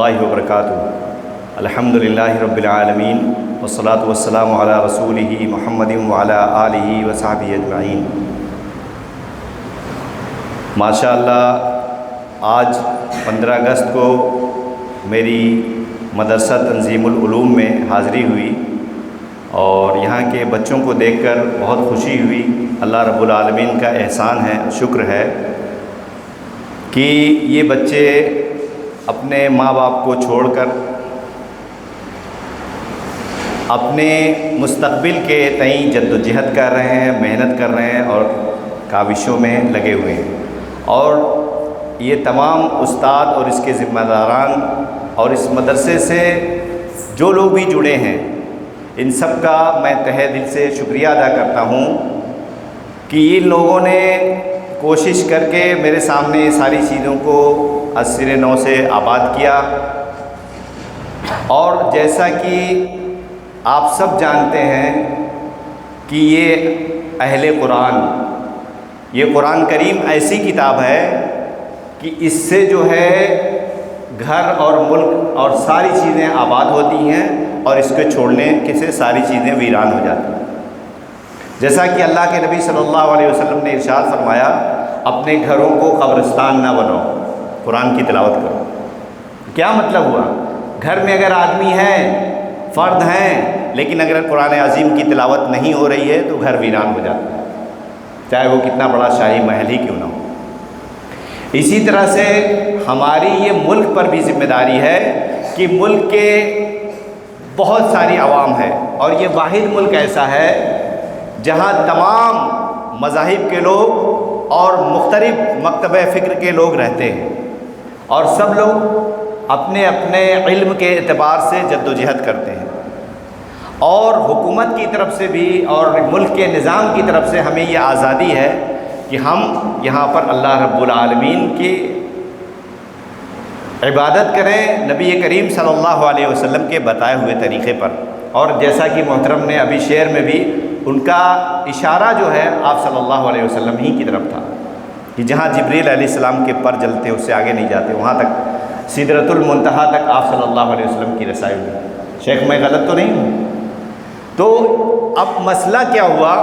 اللہ وبرکاتہ۔ الحمدللہ رب العالمین والصلاة والسلام علی رسولہ محمد وعلی آلہ وصحبہ اجمعین۔ ماشاءاللہ آج 15 اگست کو میری مدرسہ تنظیم العلوم میں حاضری ہوئی اور یہاں کے بچوں کو دیکھ کر بہت خوشی ہوئی۔ اللہ رب العالمین کا احسان ہے، شکر ہے کہ یہ بچے اپنے ماں باپ کو چھوڑ کر اپنے مستقبل کے تئیں جد و جہد کر رہے ہیں، محنت کر رہے ہیں اور کاوشوں میں لگے ہوئے ہیں۔ اور یہ تمام استاد اور اس کے ذمہ داران اور اس مدرسے سے جو لوگ بھی جڑے ہیں، ان سب کا میں تہہ دل سے شکریہ ادا کرتا ہوں کہ ان لوگوں نے کوشش کر کے میرے سامنے ساری چیزوں کو از سر نو سے آباد کیا۔ اور جیسا کہ آپ سب جانتے ہیں کہ یہ اہل قرآن، یہ قرآن کریم ایسی کتاب ہے کہ اس سے جو ہے گھر اور ملک اور ساری چیزیں آباد ہوتی ہیں اور اس کے چھوڑنے سے ساری چیزیں ویران ہو جاتی ہیں۔ جیسا کہ اللہ کے نبی صلی اللہ علیہ وسلم نے ارشاد فرمایا، اپنے گھروں کو قبرستان نہ بناؤ، قرآن کی تلاوت کرو۔ کیا مطلب ہوا؟ گھر میں اگر آدمی ہے، فرد ہیں، لیکن اگر قرآن عظیم کی تلاوت نہیں ہو رہی ہے تو گھر ویران ہو جاتا ہے، چاہے وہ کتنا بڑا شاہی محل ہی کیوں نہ ہو۔ اسی طرح سے ہماری یہ ملک پر بھی ذمہ داری ہے کہ ملک کے بہت ساری عوام ہے اور یہ واحد ملک ایسا ہے جہاں تمام مذاہب کے لوگ اور مختلف مکتب فکر کے لوگ رہتے ہیں اور سب لوگ اپنے اپنے علم کے اعتبار سے جد و جہد کرتے ہیں۔ اور حکومت کی طرف سے بھی اور ملک کے نظام کی طرف سے ہمیں یہ آزادی ہے کہ ہم یہاں پر اللہ رب العالمین کی عبادت کریں نبی کریم صلی اللہ علیہ وسلم کے بتائے ہوئے طریقے پر۔ اور جیسا کہ محترم نے ابھی شعر میں بھی ان کا اشارہ جو ہے آپ صلی اللہ علیہ وسلم ہی کی طرف تھا کہ جہاں جبریل علیہ السلام کے پر جلتے ہیں اس سے آگے نہیں جاتے، وہاں تک سدرۃ المنتہا تک آپ صلی اللہ علیہ وسلم کی رسائی ہوئی۔ شیخ میں غلط تو نہیں ہوں؟ تو اب مسئلہ کیا ہوا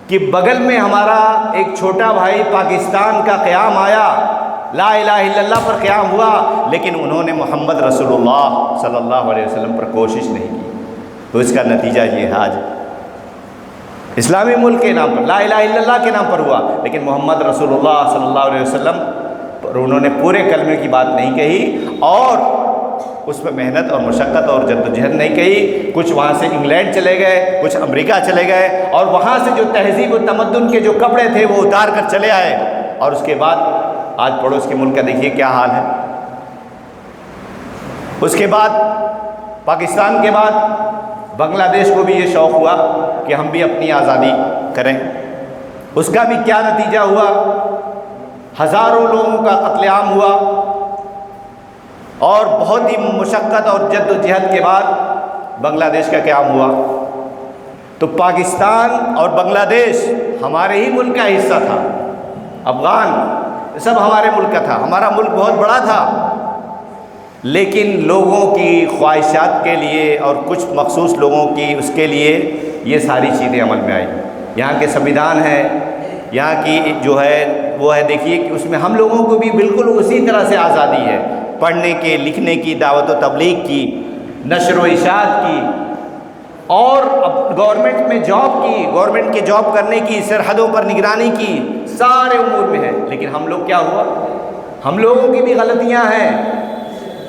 کہ بغل میں ہمارا ایک چھوٹا بھائی پاکستان کا قیام آیا، لا الہ الا اللہ پر قیام ہوا، لیکن انہوں نے محمد رسول اللہ صلی اللہ علیہ وسلم پر کوشش نہیں کی۔ تو اس کا نتیجہ یہ ہے، آج اسلامی ملک کے نام پر لا الہ الا اللہ کے نام پر ہوا، لیکن محمد رسول اللہ صلی اللہ علیہ وسلم پر انہوں نے پورے کلمے کی بات نہیں کہی اور اس پہ محنت اور مشقت اور جد و جہد نہیں کہی۔ کچھ وہاں سے انگلینڈ چلے گئے، کچھ امریکہ چلے گئے اور وہاں سے جو تہذیب و تمدن کے جو کپڑے تھے وہ اتار کر چلے آئے، اور اس کے بعد آج پڑوس کے ملک کا دیکھیے کیا حال ہے۔ اس کے بعد پاکستان کے بعد بنگلہ دیش کو بھی یہ شوق ہوا کہ ہم بھی اپنی آزادی کریں۔ اس کا بھی کیا نتیجہ ہوا؟ ہزاروں لوگوں کا قتل عام ہوا اور بہت ہی مشقت اور جد و جہد کے بعد بنگلہ دیش کا قیام ہوا۔ تو پاکستان اور بنگلہ دیش ہمارے ہی ملک کا حصہ تھا، افغان سب ہمارے ملک کا تھا، ہمارا ملک بہت بڑا تھا، لیکن لوگوں کی خواہشات کے لیے اور کچھ مخصوص لوگوں کی اس کے لیے یہ ساری چیزیں عمل میں آئیں۔ یہاں کے سنویدھان ہے، یہاں کی جو ہے وہ ہے، دیکھیے کہ اس میں ہم لوگوں کو بھی بالکل اسی طرح سے آزادی ہے، پڑھنے کے، لکھنے کی، دعوت و تبلیغ کی، نشر و اشاعت کی، اور اب گورنمنٹ میں جاب کی، گورنمنٹ کے جاب کرنے کی، سرحدوں پر نگرانی کی، سارے امور میں ہے۔ لیکن ہم لوگ کیا ہوا؟ ہم لوگوں کی بھی غلطیاں ہیں۔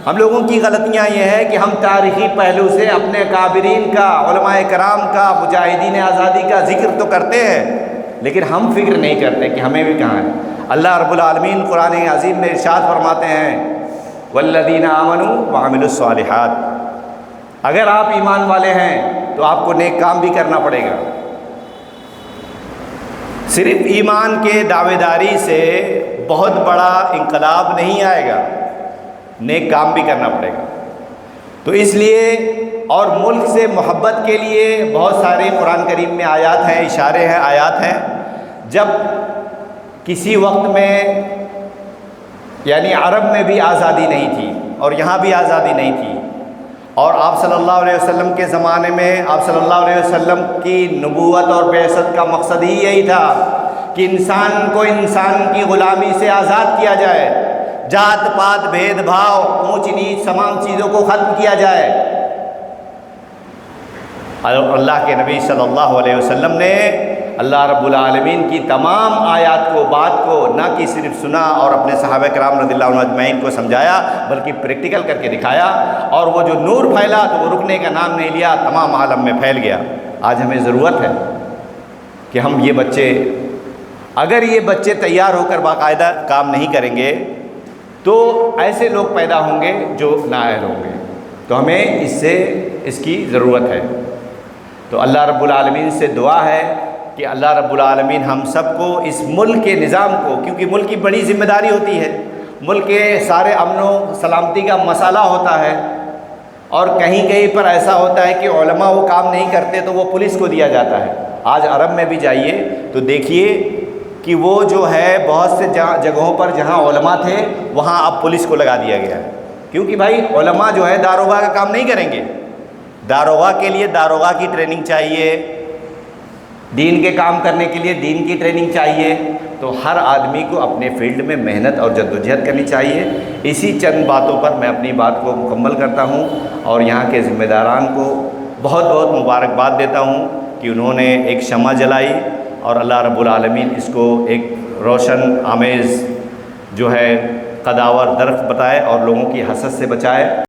ہم لوگوں کی غلطیاں یہ ہے کہ ہم تاریخی پہلو سے اپنے کابرین کا، علماء کرام کا، مجاہدین آزادی کا ذکر تو کرتے ہیں، لیکن ہم فکر نہیں کرتے کہ ہمیں بھی کہاں ہے۔ اللہ رب العالمین قرآن عظیم میں ارشاد فرماتے ہیں، والذین آمنوا وعملوا الصالحات، اگر آپ ایمان والے ہیں تو آپ کو نیک کام بھی کرنا پڑے گا۔ صرف ایمان کے دعوے داری سے بہت بڑا انقلاب نہیں آئے گا، نیک کام بھی کرنا پڑے گا۔ تو اس لیے اور ملک سے محبت کے لیے بہت سارے قرآن کریم میں آیات ہیں، اشارے ہیں، آیات ہیں۔ جب کسی وقت میں یعنی عرب میں بھی آزادی نہیں تھی اور یہاں بھی آزادی نہیں تھی، اور آپ صلی اللہ علیہ وسلم کے زمانے میں آپ صلی اللہ علیہ وسلم کی نبوت اور بعثت کا مقصد ہی یہی تھا کہ انسان کو انسان کی غلامی سے آزاد کیا جائے، جات پات بھید بھاؤ اونچ نیچ تمام چیزوں کو ختم کیا جائے۔ اللہ کے نبی صلی اللہ علیہ وسلم نے اللہ رب العالمین کی تمام آیات کو، بات کو نہ کہ صرف سنا اور اپنے صحابہ کرام رضی اللہ عنہ اجمعین کو سمجھایا، بلکہ پریکٹیکل کر کے دکھایا، اور وہ جو نور پھیلا تو وہ رکنے کا نام نہیں لیا، تمام عالم میں پھیل گیا۔ آج ہمیں ضرورت ہے کہ ہم یہ بچے، اگر یہ بچے تیار ہو کر باقاعدہ کام نہیں کریں گے تو ایسے لوگ پیدا ہوں گے جو نااہل ہوں گے، تو ہمیں اس کی ضرورت ہے۔ تو اللہ رب العالمین سے دعا ہے کہ اللہ رب العالمین ہم سب کو اس ملک کے نظام کو، کیونکہ ملک کی بڑی ذمہ داری ہوتی ہے، ملک کے سارے امن و سلامتی کا مسئلہ ہوتا ہے، اور کہیں کہیں پر ایسا ہوتا ہے کہ علماء وہ کام نہیں کرتے تو وہ پولیس کو دیا جاتا ہے۔ آج عرب میں بھی جائیے تو دیکھیے کہ وہ جو ہے بہت سے جگہوں پر جہاں علماء تھے وہاں اب پولیس کو لگا دیا گیا ہے، کیونکہ بھائی علماء جو ہے داروغہ کا کام نہیں کریں گے، داروغہ کے لیے داروغہ کی ٹریننگ چاہیے، دین کے کام کرنے کے لیے دین کی ٹریننگ چاہیے، تو ہر آدمی کو اپنے فیلڈ میں محنت اور جدوجہد کرنی چاہیے۔ اسی چند باتوں پر میں اپنی بات کو مکمل کرتا ہوں، اور یہاں کے ذمہ داران کو بہت بہت مبارکباد دیتا ہوں کہ انہوں نے ایک شمع جلائی، اور اللہ رب العالمین اس کو ایک روشن آمیز جو ہے قداور درخت بتائے اور لوگوں کی حسد سے بچائے۔